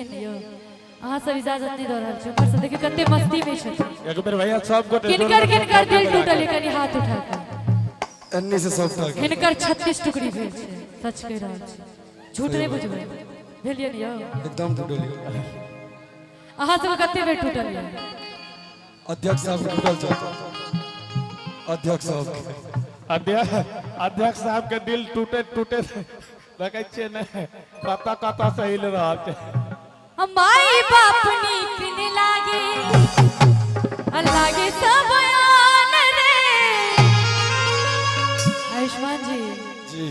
भेलिए neo अहाँ सब इजाजत नहीं दो रहल छी ऊपर से देखियो कते मस्ती में छै एक बेर भैया सब गोटे किनकर दिल टूटल कनी हाथ उठा के अन्नी से सब उठा के हिनकर 36 टुकड़ी भेल छै सच कह रहल छी झूठ नहीं बुझबै भेलिए नियो एकदम टूटल अहाँ सब कते बेर टूटल ये अध्यक्ष साहब टूटल छै अध्यक्ष साहब के दिल टूटे टूटे लगे छे ने कता कता से हिल रहा छे हम माई बाप नीक ने लागे लागे सब आन रे आयुष्मान जी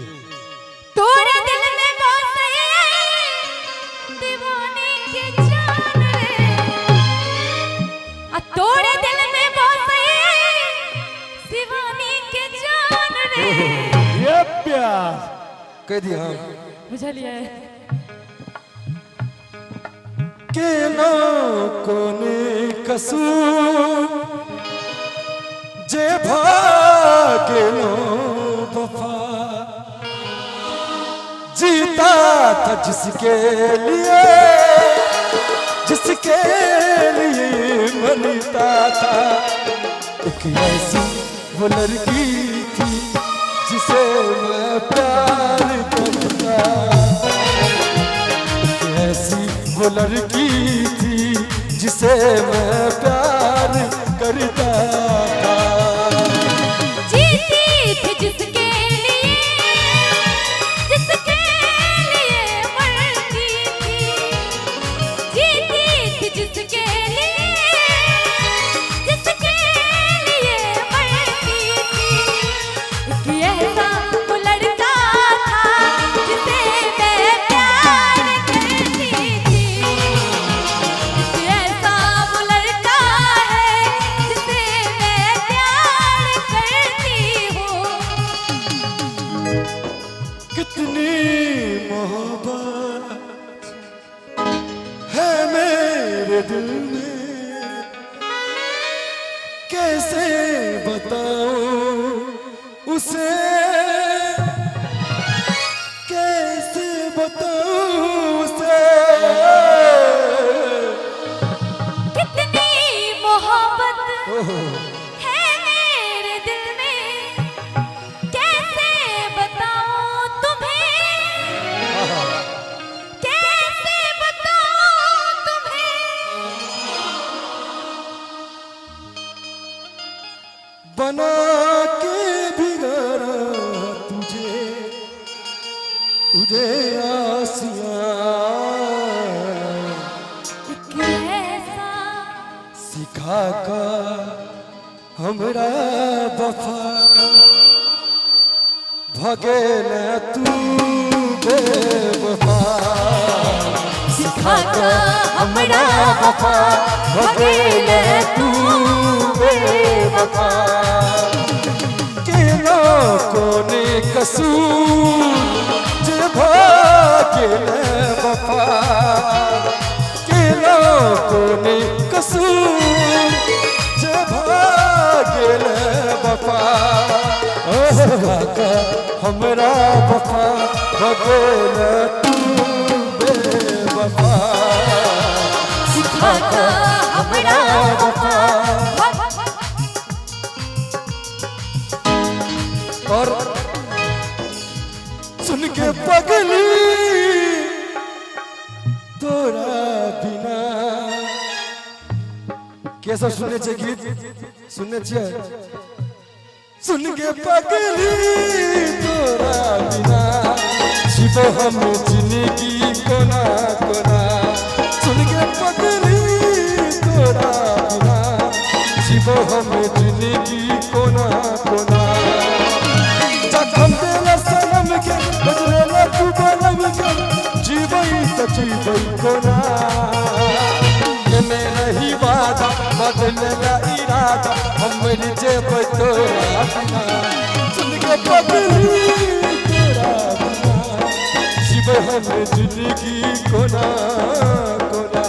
तोरे दिल में बसे दीवाने के जान रे आ तोरे दिल में बसे दीवाने के जान रे ये प्यार कह दिया हम बुझलिए के ना कोने कसूर जे भागे नो वफा जीता था जिसके लिए मरता था एक ऐसी वो लड़की थी जिसे मैं प्यार करता ऐसी वो लड़की थी जिसे मैं प्यार करता था जीती थी जिसके लिए मरती थी जीती थी जिसके लिए मरती थी एक ऐसा वो लड़का था जिसे मैं प्यार करती थी एक ऐसा वो लड़का है जिसे मैं प्यार करती हूँ कितनी मोहब्बत है मेरे दिल में कैसे बताऊं उसे कैसे बताऊं उसे कितनी मोहब्बत है मेरे दिल में कैसे बताऊं तुम्हें कैसे बताऊं तुम्हें बना के बिगाड़ा तुझे आसियां एक ऐसा सिखा कर हमरा वफा भगे न तू बेवफा सिखा कर हमरा वफा भगे न तू बेवफा के ना कोने कसूर जे भागे न वफा के ना कोने कसूर जे भागे न वफा हमरा वफा भगे न तू बेवफा सिखा कर हमरा वफा और सुन के पगली तोरा बिना कैसा सुनने छे गीत सुनने छे सुन के पगली तोरा बिना शिव हम जिंदगी कोना कोना सुन के पगली तोरा बिना शिव हम जिंदगी कोना कोना जखम देला सनम के बदलेला तू बनम के जीवई त जीवई कोना में नहीं वादा बदलेला इरादा हमर जेब तोरा बिना सुन के पगली तोरा बिना शिव हम जिंदगी कोना कोना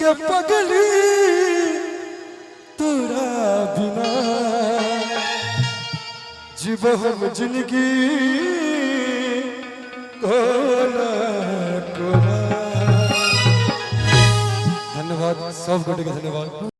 के पगली तोरा बिना जीव हम जिंदगी कोना कोना। धन्यवाद सब गोटे के धन्यवाद।